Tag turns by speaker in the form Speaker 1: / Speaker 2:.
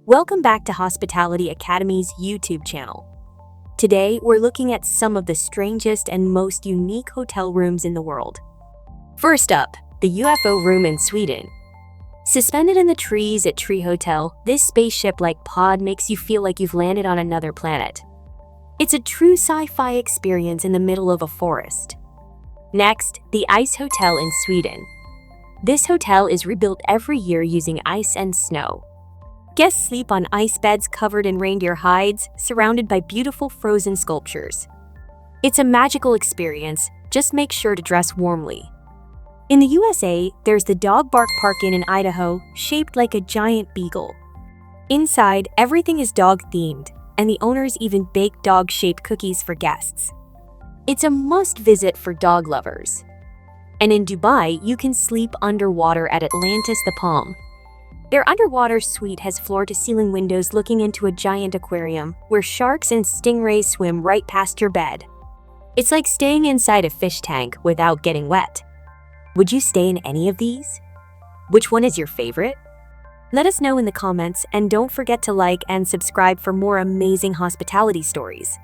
Speaker 1: Welcome back to Hospitality Academy's YouTube channel. Today, we're looking at some of the strangest and most unique hotel rooms in the world. First up, the UFO Room in Sweden. Suspended in the trees at Treehotel, this spaceship-like pod makes you feel like you've landed on another planet. It's a true sci-fi experience in the middle of a forest. Next, the Ice Hotel in Sweden. This hotel is rebuilt every year using ice and snow. Guests sleep on ice beds covered in reindeer hides, surrounded by beautiful frozen sculptures. It's a magical experience, just make sure to dress warmly. In the USA, there's the Dog Bark Park Inn in Idaho, shaped like a giant beagle. Inside, everything is dog-themed, and the owners even bake dog-shaped cookies for guests. It's a must-visit for dog lovers. And in Dubai, you can sleep underwater at Atlantis The Palm. Their underwater suite has floor-to-ceiling windows looking into a giant aquarium, where sharks and stingrays swim right past your bed. It's like staying inside a fish tank without getting wet. Would you stay in any of these? Which one is your favorite? Let us know in the comments, and don't forget to like and subscribe for more amazing hospitality stories.